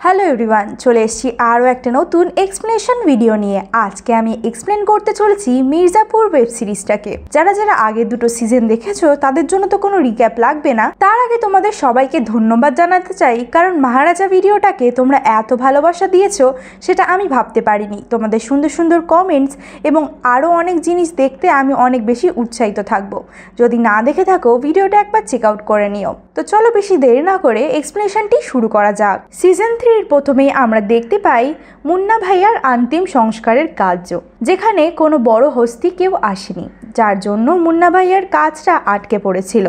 Hello everyone, চলে এসেছি আরও একটা নতুন এক্সপ্লেনেশন ভিডিও নিয়ে। আজকে আমি এক্সপ্লেন করতে চলেছি মির্জাপুর ওয়েব সিরিজটাকে। যারা যারা আগের দুটো সিজন দেখেছো তাদের জন্য তো কোনো রিক্যাপ লাগবে না। তার আগে তোমাদের সবাইকে ধন্যবাদ জানাতে চাই, কারণ মহারাজা ভিডিওটাকে তোমরা এত ভালোবাসা দিয়েছো সেটা আমি ভাবতে পারিনি। তোমাদের সুন্দর সুন্দর কমেন্টস এবং আরও অনেক জিনিস দেখতে আমি অনেক বেশি উৎসাহিত থাকবো। যদি না দেখে থাকো ভিডিওটা একবার চেক আউট করে নিও। তো চলো বেশি দেরি না করে এক্সপ্লেনেশনটি শুরু করা যাক। সিজন 3 প্রথমেই আমরা দেখতে পাই মুন্না ভাইয়ার অন্তিম সংস্কারের কার্য, যেখানে কোনো বড় হস্তি কেউ আসেনি, যার জন্য মুন্না ভাইয়ার কাজটা আটকে পড়েছিল।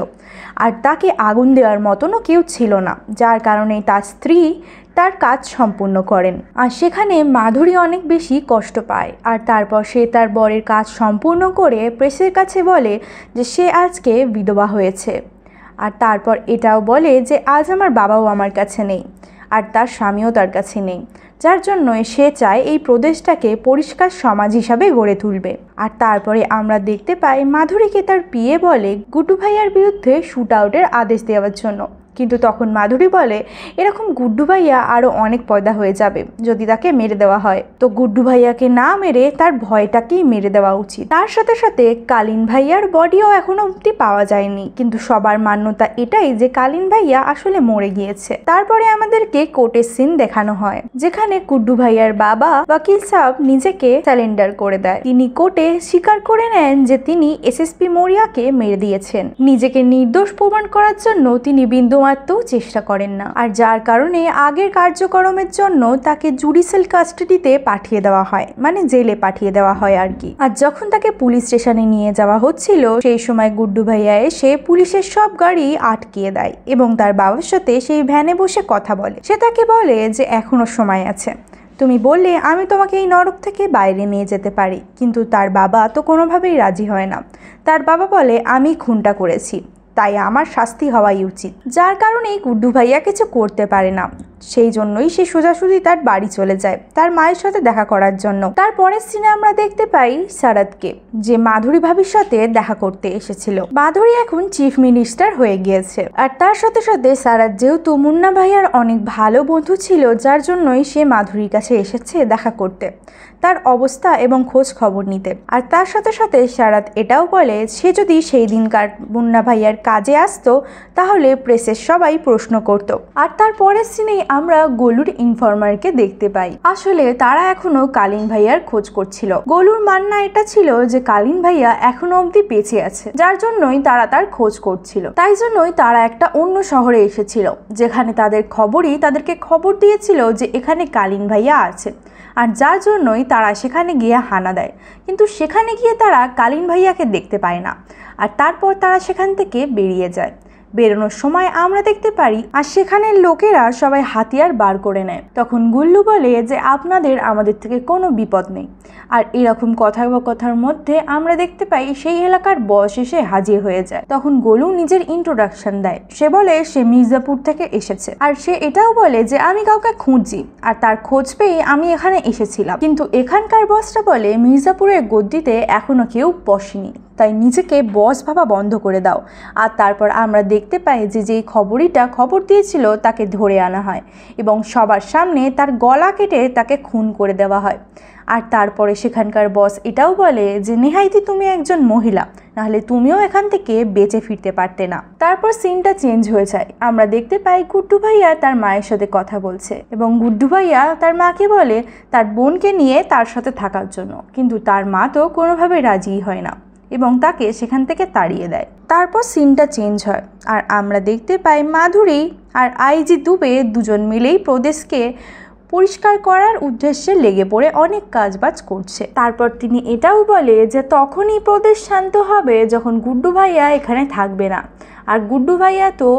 আর তাকে আগুন দেওয়ার মতনও কেউ ছিল না, যার কারণে তার স্ত্রী তার কাজ সম্পূর্ণ করেন। আর সেখানে মাধুরী অনেক বেশি কষ্ট পায়। আর তারপর সে তার বরের কাজ সম্পূর্ণ করে প্রেসের কাছে বলে যে সে আজকে বিধবা হয়েছে। আর তারপর এটাও বলে যে আজ আমার বাবাও আমার কাছে নেই, আর তার স্বামীও তার কাছে নেই, যার জন্য সে চায় এই প্রদেশটাকে পরিষ্কার সমাজ হিসাবে গড়ে তুলবে। আর তারপরে আমরা দেখতে পাই মাধুরীকে তার পিএ বলে গুড্ডু ভাইয়ার বিরুদ্ধে শুট আউটের আদেশ দেওয়ার জন্য, কিন্তু তখন মাধুরী বলে এরকম গুড্ডু ভাইয়া আরও অনেক পয়দা হয়ে যাবে যদি তাকে মেরে দেওয়া হয়, তো গুড্ডু ভাইয়াকে না মেরে তার ভয়টাকেই মেরে দেওয়া উচিত। তার সাথে সাথে কালীন ভাইয়ার বডিও এখনো অবধি পাওয়া যায়নি, কিন্তু সবার মান্যতা এটাই যে কালীন ভাইয়া আসলে মরে গিয়েছে। তারপরে আমাদেরকে কোর্টের সিন দেখানো হয়, যেখানে গুড্ডু ভাইয়ার বাবা ওয়াকিল সাহেব নিজেকে স্যালেন্ডার করে দেয়। তিনি কোর্টে স্বীকার করে নেন যে তিনি এসএসপি মরিয়াকে মেরে দিয়েছেন। নিজেকে নির্দোষ প্রমাণ করার জন্য তিনি বিন্দু চেষ্টা করেন না, আর যার কারণে আগের কার্যক্রমের জন্য তাকে জুডিশিয়াল কাস্টাডিতে পাঠিয়ে দেওয়া হয়, মানে জেলে পাঠিয়ে দেওয়া হয় আর কি। আর যখন তাকে পুলিশ স্টেশনে নিয়ে যাওয়া হচ্ছিল সেই সময় গুড্ডু ভাইয়া এসে পুলিশের সব গাড়ি আটকিয়ে দেয় এবং তার বাবার সাথে সেই ভ্যানে বসে কথা বলে। সে তাকে বলে যে এখনো সময় আছে, তুমি বললে আমি তোমাকে এই নরক থেকে বাইরে নিয়ে যেতে পারি, কিন্তু তার বাবা তো কোনোভাবেই রাজি হয় না। তার বাবা বলে আমি খুনটা করেছি, তাই আমার শাস্তি হওয়াই উচিত, যার কারণেই গুড্ডু ভাইয়া কিছু করতে পারে না। সেই জন্যই সে সোজাসুজি তার বাড়ি চলে যায় তার মায়ের সাথে দেখা করার জন্য। তারপরের সিনে আমরা দেখতে পাই সারাদকে, যে মাধুরী ভাবির সাথে দেখা করতে এসেছিল। মাধুরী এখন চিফ মিনিস্টার হয়ে গিয়েছে। আর তার সাথে সাথে সারাদ যেহেতু মুন্না ভাইয়ার অনেক ভালো বন্ধু ছিল, যার জন্যই সে মাধুরীর কাছে এসেছে দেখা করতে, তার অবস্থা এবং খোঁজ খবর নিতে। আর তার সাথে সাথে সারাদ এটাও বলে সে যদি সেই দিনকার মুন্না ভাইয়ার কাজে আসতো তাহলে প্রেসের সবাই প্রশ্ন করত। আর তারপরের সিনেই আমরা গোলুর ইনফরমারকে দেখতে পাই। আসলে তারা এখনো কালীন ভাইয়ার খোঁজ করছিল। গোলুর মান্না এটা ছিল যে কালীন ভাইয়া এখনো অবধি বেঁচে আছে, যার জন্যই তারা তার খোঁজ করছিল। তাই জন্যই তারা একটা অন্য শহরে এসেছিল, যেখানে তাদেরকে খবর দিয়েছিল যে এখানে কালীন ভাইয়া আছে। আর যার জন্যই তারা সেখানে গিয়ে হানা দেয়, কিন্তু সেখানে গিয়ে তারা কালীন ভাইয়াকে দেখতে পায় না। আর তারপর তারা সেখান থেকে বেরিয়ে যায়। বেরোনোর সময় আমরা দেখতে পারি আর সেখানের লোকেরা সবাই হাতিয়ার বার করে নেয়। তখন গুল্লু বলে যে আপনাদের আমাদের থেকে কোনো বিপদ নেই। আর এরকম কথার মধ্যে আমরা দেখতে পাই সেই এলাকার বস এসে হাজির হয়ে যায়। তখন গোলু নিজের ইন্ট্রোডাকশন দেয়। সে বলে সে মির্জাপুর থেকে এসেছে, আর সে এটাও বলে যে আমি কাউকে খুঁজছি, আর তার খোঁজ পেয়ে আমি এখানে এসেছিলাম। কিন্তু এখানকার বসটা বলে মির্জাপুরের গদ্দিতে এখনো কেউ বসেনি, তাই নিজেকে বস ভাবা বন্ধ করে দাও। আর তারপর আমরা দেখতে পাই যে যেই খবর দিয়েছিল তাকে ধরে আনা হয় এবং সবার সামনে তার গলা কেটে তাকে খুন করে দেওয়া হয়। আর তারপরে সেখানকার বস এটাও বলে যে নেহাইতি তুমি একজন মহিলা, নাহলে তুমিও এখান থেকে বেঁচে ফিরতে পারতে না। তারপর সিনটা চেঞ্জ হয়ে যায়। আমরা দেখতে পাই গুড্ডু ভাইয়া তার মায়ের সাথে কথা বলছে এবং গুড্ডু ভাইয়া তার মাকে বলে তার বোনকে নিয়ে তার সাথে থাকার জন্য, কিন্তু তার মা তো কোনোভাবে রাজি হয় না এবং তাকে সেখান থেকে তাড়িয়ে দেয়। তারপর সিনটা চেঞ্জ হয় আর আমরা দেখতে পাই মাধুরী আর আইজি দুবে দুজন মিলেই প্রদেশকে পরিষ্কার করার উদ্দেশ্যে লেগে পড়ে অনেক কাজবাজ করছে। তারপর তিনি এটাও বলে যে তখনই প্রদেশ শান্ত হবে যখন গুড্ডু ভাইয়া এখানে থাকবে না। আর গুড্ডু ভাইয়া তো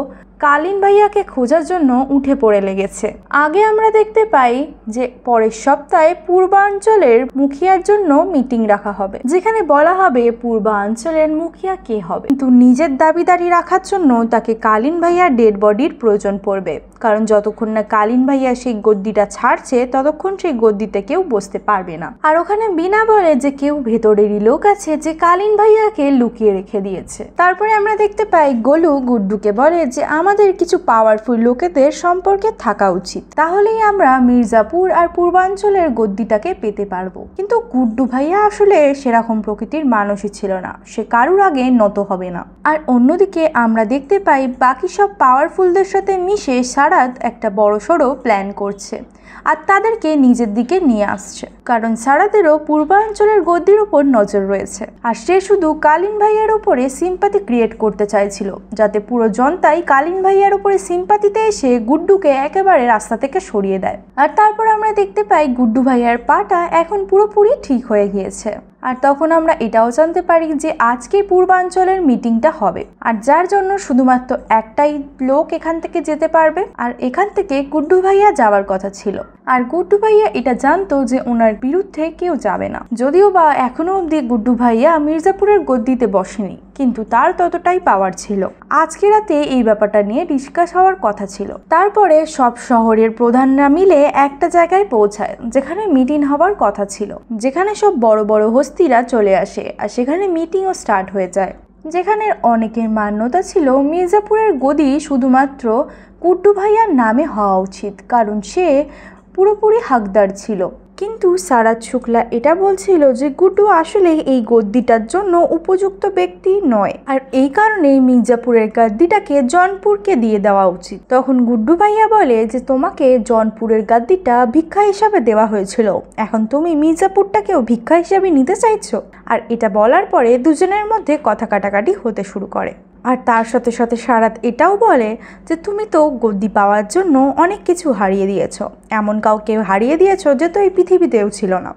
কালীন ভাইয়াকে খোঁজার জন্য উঠে পড়ে লেগেছে। আগে আমরা দেখতে পাই যে পরের সপ্তাহে পূর্বাঞ্চলের মুখিয়ার জন্য মিটিং রাখা হবে, যেখানে বলা হবে পূর্বাঞ্চলের মুখিয়া কে হবে। কিন্তু নিজের দাবিদারি রাখার জন্য তাকে কালীন ভাইয়ার ডেড বডির প্রয়োজন পড়বে। কারণ যতক্ষণ না কালীন ভাইয়া সেই গদ্দিটা ছাড়ছে ততক্ষণ সেই গদ্দিতে কেউ বসতে পারবে না। আর ওখানে বিনা বলে যে কেউ ভেতরেরই লোক আছে যে কালীন ভাইয়াকে লুকিয়ে রেখে দিয়েছে। তারপরে আমরা দেখতে পাই গোলু গুড্ডুকে বলে যে আমাদের কিছু পাওয়ারফুল লোকেদের সম্পর্কে থাকা উচিত, তাহলেই আমরা মির্জাপুর আর পূর্বাঞ্চলের গদ্দিটাকে পেতে পারবো। কিন্তু গুড্ডু ভাইয়া আসলে সেরকম প্রকৃতির মানুষই ছিল না, সে কারুর আগে নত হবে না। আর অন্যদিকে আমরা দেখতে পাই বাকি সব পাওয়ারফুলদের সাথে মিশে সারাদ একটা বড়সড় প্ল্যান করছে আর তাদেরকে নিজের দিকে নিয়ে আসছে, কারণ সারাদেরও পূর্বাঞ্চলের গদ্দির ওপর নজর রয়েছে। আর সে শুধু কালীন ভাইয়ার উপরে সিম্পাথি ক্রিয়েট করতে চাইছিল, যাতে পুরো জনতাই কালীন ভাইয়ার উপরে সিম্পাথিতে এসে গুড্ডুকে একেবারে রাস্তা থেকে সরিয়ে দেয়। আর তারপর আমরা দেখতে পাই গুড্ডু ভাইয়ার পাটা এখন পুরোপুরি ঠিক হয়ে গিয়েছে। আর তখন আমরা এটাও জানতে পারি যে আজকে পূর্বাঞ্চলের মিটিংটা হবে, আর যার জন্য শুধুমাত্র একটাই লোক এখান থেকে যেতে পারবে, আর এখান থেকে গুড্ডু ভাইয়া যাওয়ার কথা ছিল। আর গুড্ডু ভাইয়া এটা জানতো যে ওনার বিরুদ্ধে কেউ যাবে না, যদিও বা এখনো অবধি গুড্ডু ভাইয়া মির্জাপুরের গদ্দিতে বসেনি, কিন্তু তার ততটাই পাওয়ার ছিল। আজকে রাতে এই ব্যাপারটা নিয়ে ডিসকাস হওয়ার কথা ছিল। তারপরে সব শহরের প্রধানরা মিলে একটা জায়গায় পৌঁছায় যেখানে মিটিং হবার কথা ছিল, যেখানে সব বড় বড় হস্তিরা চলে আসে আর সেখানে মিটিংও স্টার্ট হয়ে যায়। যেখানে অনেকের মান্যতা ছিল মির্জাপুরের গদি শুধুমাত্র গুড্ডু ভাইয়ার নামে হওয়া উচিত, কারণ সে পুরোপুরি হকদার ছিল। কিন্তু সারাদ শুক্লা এটা বলছিল যে গুড্ডু আসলে এই গদ্দিটার জন্য উপযুক্ত ব্যক্তি নয়, আর এই কারণেই মির্জাপুরের গাদ্দিটাকে জনপুরকে দিয়ে দেওয়া উচিত। তখন গুড্ডু ভাইয়া বলে যে তোমাকে জনপুরের গাদ্দিটা ভিক্ষা হিসাবে দেওয়া হয়েছিল, এখন তুমি মির্জাপুরটাকেও ভিক্ষা হিসাবে নিতে চাইছো। আর এটা বলার পরে দুজনের মধ্যে কথা কাটাকাটি হতে শুরু করে। আর তার সাথে সাথে সারাদ এটাও বলে যে তুমি তো গদ্দি পাওয়ার জন্য অনেক কিছু হারিয়ে দিয়েছ, এমন কাউকে হারিয়ে দিয়েছ যে তো এই পৃথিবীতেও ছিল না।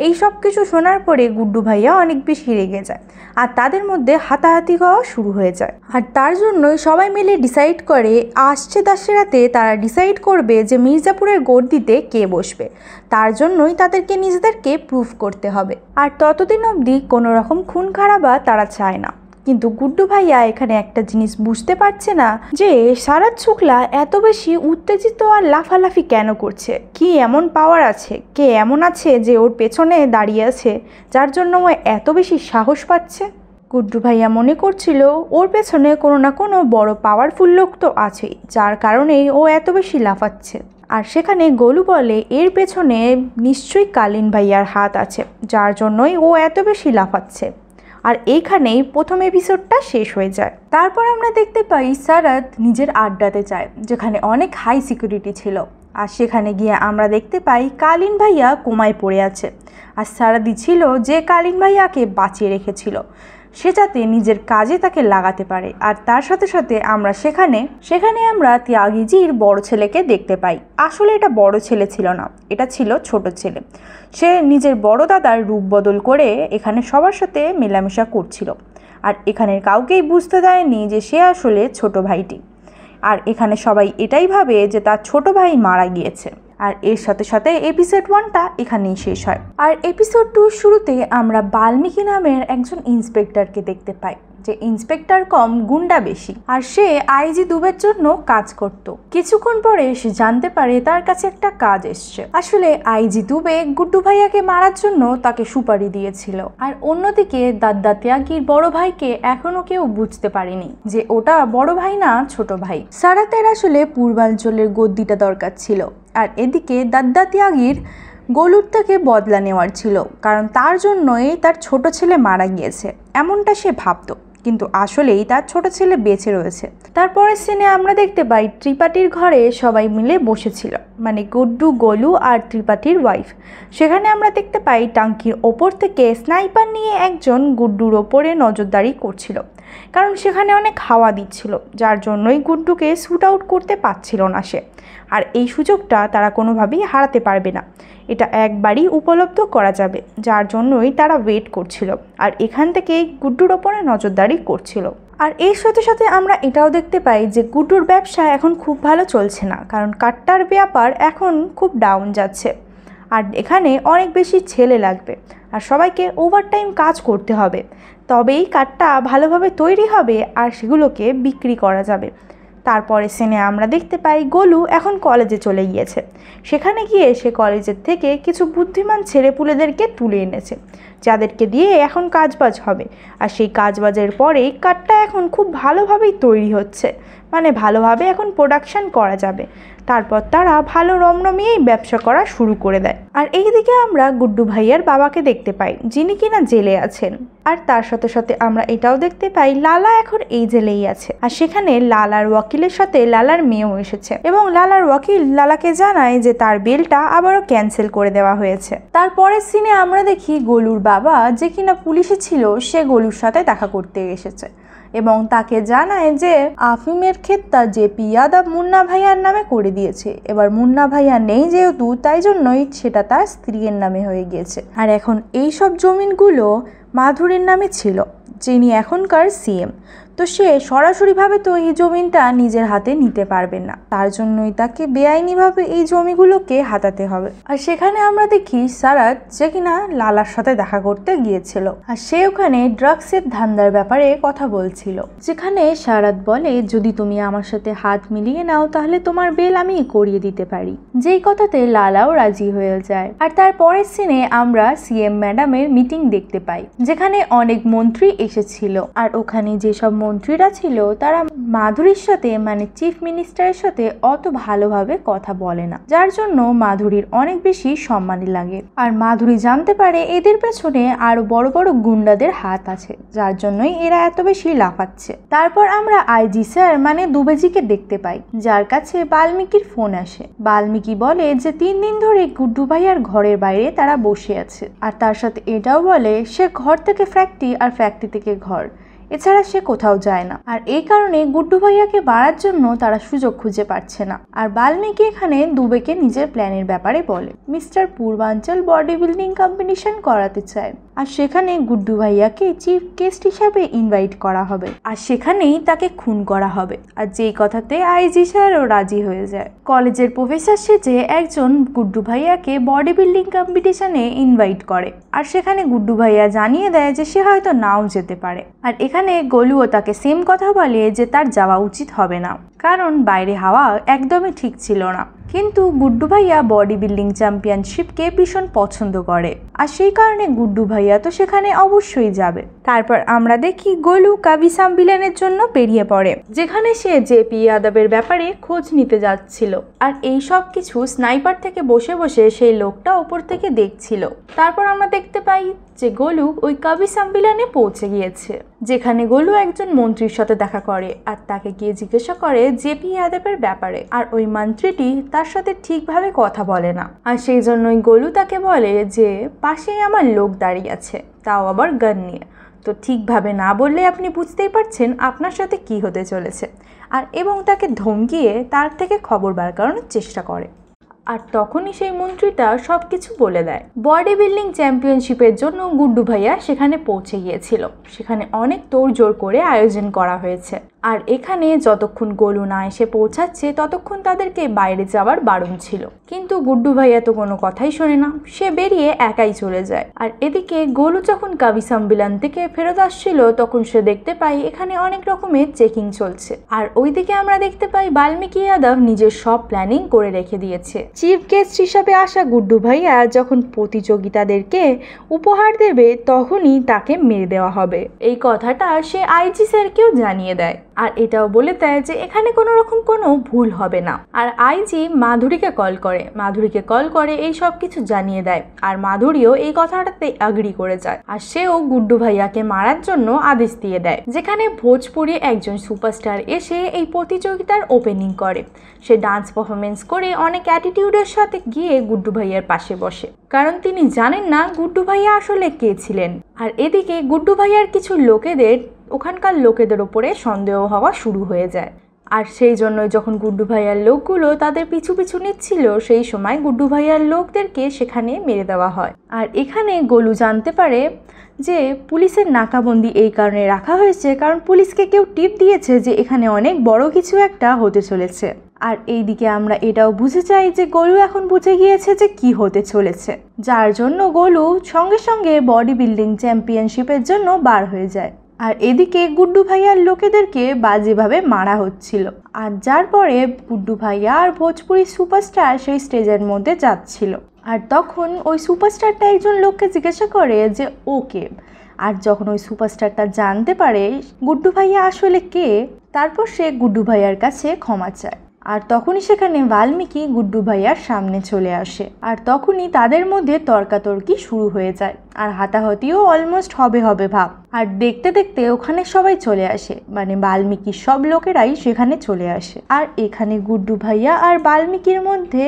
এই সব কিছু শোনার পরে গুড্ডু ভাইয়া অনেক বেশি রেগে যায় আর তাদের মধ্যে হাতাহাতি হওয়া শুরু হয়ে যায়। আর তার জন্যই সবাই মিলে ডিসাইড করে আসছে দশেরাতে তারা ডিসাইড করবে যে মির্জাপুরের গদ্দিতে কে বসবে, তার জন্যই তাদেরকে নিজেদেরকে প্রুফ করতে হবে। আর ততদিন অবধি কোনো রকম খুন খারাপা তারা চায় না। কিন্তু গুড্ডু ভাইয়া এখানে একটা জিনিস বুঝতে পারছে না যে সারাদ শুক্লা এত বেশি উত্তেজিত আর লাফালাফি কেন করছে, কি এমন পাওয়ার আছে, কে এমন আছে যে ওর পেছনে দাঁড়িয়ে আছে যার জন্য ও এত বেশি সাহস পাচ্ছে। গুড্ডু ভাইয়া মনে করছিল ওর পেছনে কোনো না কোনো বড় পাওয়ারফুল লোক তো আছেই, যার কারণেই ও এত বেশি লাফাচ্ছে। আর সেখানে গোলু বলে এর পেছনে নিশ্চয়ই কালীন ভাইয়ার হাত আছে, যার জন্যই ও এত বেশি লাফাচ্ছে। আর এইখানেই প্রথম এপিসোডটা শেষ হয়ে যায়। তারপর আমরা দেখতে পাই সারাদ নিজের আড্ডাতে যায় যেখানে অনেক হাই সিকিউরিটি ছিল, আর সেখানে গিয়ে আমরা দেখতে পাই কালীন ভাইয়া কোমায় পড়ে আছে। আর সারাদি ছিল যে কালীন ভাইয়াকে বাঁচিয়ে রেখেছিল, সে যাতে নিজের কাজে তাকে লাগাতে পারে। আর তার সাথে সাথে আমরা সেখানে আমরা ত্যাগীজির বড় ছেলেকে দেখতে পাই। আসলে এটা বড় ছেলে ছিল না, এটা ছিল ছোট ছেলে। সে নিজের বড় দাদার রূপ বদল করে এখানে সবার সাথে মেলামেশা করছিল, আর এখানের কাউকেই বুঝতে দেয়নি যে সে আসলে ছোট ভাইটি। আর এখানে সবাই এটাই ভাবে যে তার ছোট ভাই মারা গিয়েছে। আর এর সাথে সাথে এপিসোড 1টা এখানেই শেষ হয়। আর এপিসোড 2 শুরুতে আমরা বাল্মীকি নামের একজন ইন্সপেক্টরকে দেখতে পাই, যে ইন্সপেক্টর কম গুন্ডা বেশি, আর সে আইজি দুবের জন্য কাজ করত। কিছুক্ষণ পরে সে জানতে পারে তার কাছে একটা কাজ এসছে। আসলে আইজি দুবে গুড্ডু ভাইয়াকে মারার জন্য তাকে সুপারি দিয়েছিল। আর অন্যদিকে দাদা ত্যাগীর বড় ভাইকে এখনো কেউ বুঝতে পারেনি যে ওটা বড় ভাই না ছোট ভাই। সারাতের আসলে পূর্বাঞ্চলের গদ্দিটা দরকার ছিল, আর এদিকে দাদা ত্যাগীর গোলুর থেকে বদলা নেওয়ার ছিল, কারণ তার জন্যই তার ছোট ছেলে মারা গিয়েছে এমনটা সে ভাবত, কিন্তু আসলেই তার ছোট ছেলে বেঁচে রয়েছে। তারপরের সিনে আমরা দেখতে পাই ত্রিপাঠীর ঘরে সবাই মিলে বসেছিল, মানে গুড্ডু, গোলু আর ত্রিপাঠীর ওয়াইফ। সেখানে আমরা দেখতে পাই টাঙ্কির ওপর থেকে স্নাইপার নিয়ে একজন গুড্ডুর ওপরে নজরদারি করছিল, কারণ সেখানে অনেক হাওয়া দিচ্ছিল, যার জন্যই গুড্ডুকে শ্যুট আউট করতে পারছিল না সে। আর এই সুযোগটা তারা কোনোভাবেই হারাতে পারবে না, এটা একবারই উপলব্ধ করা যাবে, যার জন্যই তারা ওয়েট করছিল আর এখান থেকেই গুড্ডুর ওপরে নজরদারি করছিল। আর এর সাথে সাথে আমরা এটাও দেখতে পাই যে গুড্ডুর ব্যবসা এখন খুব ভালো চলছে না, কারণ কাটটার ব্যাপার এখন খুব ডাউন যাচ্ছে। আর এখানে অনেক বেশি ছেলে লাগবে আর সবাইকে ওভারটাইম কাজ করতে হবে, তবেই কাঠটা ভালোভাবে তৈরি হবে আর সেগুলোকে বিক্রি করা যাবে। তারপরে সিনে আমরা দেখতে পাই গোলু এখন কলেজে চলে গিয়েছে। সেখানে গিয়ে সে কলেজের থেকে কিছু বুদ্ধিমান ছেলেপুলেদেরকে তুলে এনেছে, যাদেরকে দিয়ে এখন কাজবাজ হবে। আর সেই কাজবাজের পরেই কার্ডটা এখন খুব ভালোভাবেই তৈরি হচ্ছে, মানে ভালোভাবে এখন প্রোডাকশন করা যাবে। তারপর তারা ভালো রমরমিয়েই ব্যবসা করা শুরু করে দেয়। আর এইদিকে আমরা গুড্ডু ভাইয়ার বাবাকে দেখতে পাই, যিনি কিনা জেলে আছেন। আর তার সাথে সাথে আমরা এটাও দেখতে পাই লালা এখন এই জেলেই আছে। আর সেখানে লালার ওয়াকিলের সাথে লালার মেয়েও এসেছে এবং লালার ওয়াকিল লালাকে জানায় যে তার বেলটা আবারও ক্যান্সেল করে দেওয়া হয়েছে। তারপরের সিনে আমরা দেখি গোলুর বাবা, যে কিনা পুলিশে ছিল, সে গোলুর সাথে দেখা করতে এসেছে এবং তাকে জানায় যে আফিমের ক্ষেতটা জেপি ইয়াদব মুন্না ভাইয়ার নামে করে দিয়েছে। এবার মুন্না ভাইয়া নেই যেহেতু, তাই জন্যই সেটা তার স্ত্রীর নামে হয়ে গিয়েছে। আর এখন এই সব জমিনগুলো মাধুরীর নামে ছিল, যিনি এখনকার সিএম। তো সে সরাসরিভাবে তো এই জমিনটা নিজের হাতে নিতে পারবে না, তার জন্যই তাকে বেআইনিভাবে এই জমিগুলোকে হাতাতে হবে। আর সেখানে আমরা দেখি সারাত, যে কিনা লালার সাথে দেখা করতে গিয়েছিল, আর সে ওখানে ড্রাগসের ধান্দার ব্যাপারে কথা বলছিল। যেখানে সারাত বলে, যদি তুমি আমার সাথে হাত মিলিয়ে নাও তাহলে তোমার বেল আমি করিয়ে দিতে পারি, যেই কথাতে লালাও রাজি হয়ে যায়। আর তারপরের সিনে আমরা সিএম ম্যাডামের মিটিং দেখতে পাই, যেখানে অনেক মন্ত্রী এসেছিল। আর ওখানে যেসব মন্ত্রীরা ছিল তারা মাধুরীর সাথে, মানে চিফ মিনিস্টারের সাথে অত ভালোভাবে কথা বলে না, যার জন্য মাধুরীর অনেক বেশি সম্মানী লাগে। আর মাধুরী জানতে পারে এদের পেছনে আরো বড় বড় গুন্ডাদের হাত আছে, যার জন্যই এরা এত বেশি লাফাচ্ছে। তারপর আমরা আইজি স্যার মানে দুবেজিকে দেখতে পাই, যার কাছে বাল্মীকির ফোন আসে। বাল্মীকি বলে যে 3 দিন ধরে গুড্ডু ভাইয়ার ঘরের বাইরে তারা বসে আছে, আর তার সাথে এটাও বলে সে ঘর থেকে ফ্যাক্টরি আর ফ্যাক্টরি থেকে ঘর, এছাড়া সে কোথাও যায় না। আর এই কারণে গুড্ডু ভাইয়াকে বাড়ার জন্য তারা সুযোগ খুঁজে পাচ্ছে না। আর বাল্মীকি এখানে দুবেকে নিজের প্ল্যানের ব্যাপারে বলে, মিস্টার পূর্বাঞ্চল বডি বিল্ডিং কম্পিটিশন করাতে চায়, আর সেখানে গুড্ডু ভাইয়াকে চিফ গেস্ট হিসাবে ইনভাইট করা হবে, আর সেখানেই তাকে খুন করা হবে। আর যেই কথাতে আইজি স্যারও রাজি হয়ে যায়। কলেজের প্রফেসর সেজে একজন গুড্ডু ভাইয়াকে বডি বিল্ডিং কম্পিটিশনে ইনভাইট করে, আর সেখানে গুড্ডু ভাইয়া জানিয়ে দেয় যে সে হয়তো নাও যেতে পারে। আর এখানে গোলুও তাকে সেম কথা বলে যে তার যাওয়া উচিত হবে না, কারণ বাইরে হাওয়া একদমই ঠিক ছিল না। কিন্তু গুড্ডু ভাইয়া বডি বিল্ডিং চ্যাম্পিয়নশিপকে ভীষণ পছন্দ করে, আর সেই কারণে গুড্ডু ভাইয়া তো সেখানে অবশ্যই যাবে। তারপর আমরা দেখি গোলু কাবি সম্মেলনের জন্য বেরিয়ে পড়ে, যেখানে সে জেপি ইয়াদবের ব্যাপারে খোঁজ নিতে যাচ্ছিল। আর এই সব কিছু স্নাইপার থেকে বসে বসে সেই লোকটা ওপর থেকে দেখছিল। তারপর আমরা দেখতে পাই যে গোলু ওই কবি সম্মেলনে পৌঁছে গিয়েছে, যেখানে গোলু একজন মন্ত্রীর সাথে দেখা করে আর তাকে গিয়ে জিজ্ঞাসা করে জেপি ইয়াদবের ব্যাপারে। আর ওই মন্ত্রীটি তার সাথে ঠিকভাবে কথা বলে না, আর সেই জন্যই গোলু তাকে বলে যে পাশেই আমার লোক দাঁড়িয়ে আছে, তাও আবার গান নিয়ে। তো ঠিকভাবে না বললে আপনি বুঝতেই পারছেন আপনার সাথে কি হতে চলেছে। আর এবং তাকে ধমকিয়ে তার থেকে খবর বার করানোর চেষ্টা করে। আর তখনই সেই মন্ত্রীটা সব কিছু বলে দেয়। বডি বিল্ডিং চ্যাম্পিয়নশিপের জন্য গুড্ডু ভাইয়া সেখানে পৌঁছে গিয়েছিল, সেখানে অনেক তোড়জোড় করে আয়োজন করা হয়েছে। আর এখানে যতক্ষণ গোলু না এসে পৌঁছাচ্ছে ততক্ষণ তাদেরকে বাইরে যাওয়ার বারণ ছিল, কিন্তু গুড্ডু ভাইয়া তো কোনো কথাই শোনে না, সে বেরিয়ে একাই চলে যায়। আর এদিকে গোলু যখন কবি সম্মেলন থেকে ফেরত আসছিল তখন সে দেখতে পাই এখানে অনেক রকমের চেকিং চলছে। আর ওইদিকে আমরা দেখতে পাই বাল্মীকি যাদব নিজের সব প্ল্যানিং করে রেখে দিয়েছে। চিফ গেস্ট হিসাবে আসা গুড্ডু ভাইয়া যখন প্রতিযোগিতাদেরকে উপহার দেবে তখনই তাকে মেরে দেওয়া হবে, এই কথাটা সে আইজি স্যারকেও জানিয়ে দেয়। আর এটাও বলে দেয় যে এখানে কোনো রকম কোনো ভুল হবে না। আর আইজি মাধুরীকে কল করে এই সব কিছু জানিয়ে দেয়, আর মাধুরীও এই কথাটাতে এগ্রি করে যায়। আর সেও গুড্ডু ভাইয়াকে মারার জন্য আদেশ দিয়ে দেয়, যেখানে ভোজপুরি একজন সুপারস্টার এসে এই প্রতিযোগিতার ওপেনিং করে। সে ডান্স পারফরমেন্স করে অনেক অ্যাটিটিউডের সাথে গিয়ে গুড্ডু ভাইয়ার পাশে বসে, কারণ তিনি জানেন না গুড্ডু ভাইয়া আসলে কে ছিলেন। আর এদিকে গুড্ডু ভাইয়ার কিছু লোকেদের ওখানকার লোকেদের ওপরে সন্দেহ হওয়া শুরু হয়ে যায়। আর সেই জন্যই যখন গুড্ডু ভাইয়ার লোকগুলো তাদের পিছু পিছু নিচ্ছিল সেই সময় গুড্ডু ভাইয়ার লোকদেরকে সেখানে মেরে দেওয়া হয়। আর এখানে গোলু জানতে পারে যে পুলিশের নাকাবন্দি এই কারণে রাখা হয়েছে কারণ পুলিশকে কেউ টিপ দিয়েছে যে এখানে অনেক বড় কিছু একটা হতে চলেছে। আর এইদিকে আমরা এটাও বুঝে যাই যে গোলু এখন বুঝে গিয়েছে যে কি হতে চলেছে, যার জন্য গোলু সঙ্গে সঙ্গে বডি বিল্ডিং চ্যাম্পিয়নশিপের জন্য বার হয়ে যায়। আর এদিকে গুড্ডু ভাইয়ার লোকেদেরকে বাজেভাবে মারা হচ্ছিল। আর যার পরে গুড্ডু ভাইয়া আর ভোজপুরি সুপারস্টার সেই স্টেজের মধ্যে যাচ্ছিল। আর তখন ওই সুপারস্টারটা একজন লোককে জিজ্ঞাসা করে যে ওকে। আর যখন ওই সুপারস্টারটা জানতে পারে গুড্ডু ভাইয়া আসলে কে, তারপর সে গুড্ডু ভাইয়ার কাছে ক্ষমা চায়। আর তখনই সেখানে বাল্মীকি গুড্ডু ভাইয়ার সামনে চলে আসে। আর তখনই তাদের মধ্যে তর্কাতর্কি শুরু হয়ে যায়। আর হাতাহাতিও অলমোস্ট হবে ভাব। আর দেখতে দেখতে ওখানে সবাই চলে আসে, মানে বাল্মীকির সব লোকেরাই সেখানে চলে আসে। আর এখানে গুড্ডু ভাইয়া আর বাল্মীকির মধ্যে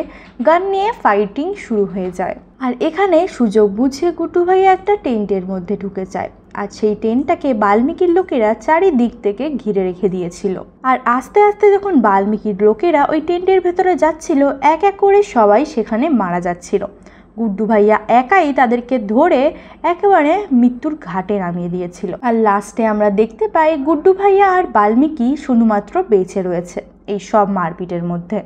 গান নিয়ে ফাইটিং শুরু হয়ে যায়। আর এখানে সুযোগ বুঝে গুড্ডু ভাইয়া একটা টেন্টের মধ্যে ঢুকে যায়। আর সেই টেন্টটাকে বাল্মীকির লোকেরা চারিদিক থেকে ঘিরে রেখে দিয়েছিল। আর আস্তে আস্তে যখন বাল্মীকির লোকেরা ওই টেন্টের ভেতরে যাচ্ছিল, এক এক করে সবাই সেখানে মারা যাচ্ছিল। গুড্ডু ভাইয়া একাই তাদেরকে ধরে একেবারে মৃত্যুর ঘাটে নামিয়ে দিয়েছিল। আর লাস্টে আমরা দেখতে পাই গুড্ডু ভাইয়া আর বাল্মীকি শুধুমাত্র বেঁচে রয়েছে এই সব মারপিটের মধ্যে।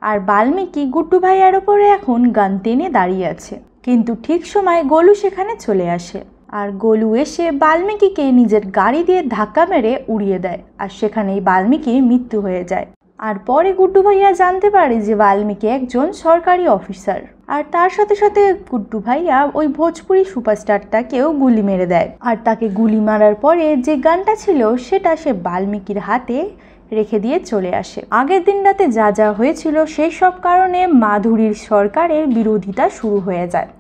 আর বাল্মীকি গুড্ডু ভাইয়ার ওপরে এখন গান টেনে দাঁড়িয়ে আছে। কিন্তু ঠিক সময় গোলু সেখানে চলে আসে। আর গোলু এসে বাল্মীকিকে নিজের গাড়ি দিয়ে ধাক্কা মেরে উড়িয়ে দেয়। আর সেখানেই বাল্মীকির মৃত্যু হয়ে যায়। আর পরে গুড্ডু ভাইয়া জানতে পারে যে বাল্মীকি একজন সরকারি অফিসার। আর তার সাথে সাথে গুড্ডু ভাইয়া ওই ভোজপুরি সুপারস্টারটাকেও গুলি মেরে দেয়। আর তাকে গুলি মারার পরে যে গানটা ছিল সেটা সে বাল্মীকির হাতে রেখে দিয়ে চলে আসে। আগের দিন রাতে যা যা হয়েছিল সেই সব কারণে মাধুরীর সরকারের বিরোধিতা শুরু হয়ে যায়।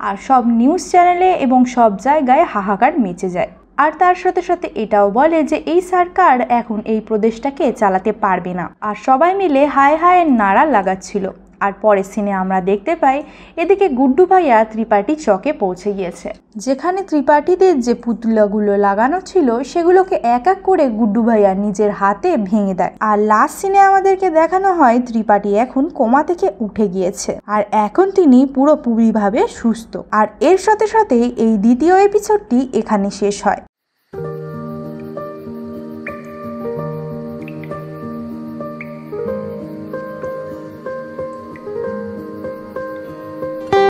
আর সব নিউজ চ্যানেলে এবং সব জায়গায় হাহাকার মেচে যায়। আর তার সাথে সাথে এটাও বলে যে এই সরকার এখন এই প্রদেশটাকে চালাতে পারবে না। আর সবাই মিলে হায় হায় নারা লাগাচ্ছিল। আর পরের সিনে আমরা দেখতে পাই এদিকে গুড্ডু ভাইয়া ত্রিপাঠী চকে পৌঁছে গিয়েছে, যেখানে ত্রিপাঠীদের যে পুতুলাগুলো লাগানো ছিল সেগুলোকে এক এক করে গুড্ডু ভাইয়া নিজের হাতে ভেঙে দেয়। আর লাস্ট সিনে আমাদেরকে দেখানো হয় ত্রিপাঠী এখন কোমা থেকে উঠে গিয়েছে। আর এখন তিনি পুরোপুরিভাবে সুস্থ। আর এর সাথে সাথে এই দ্বিতীয় এপিসোডটি এখানে শেষ হয়।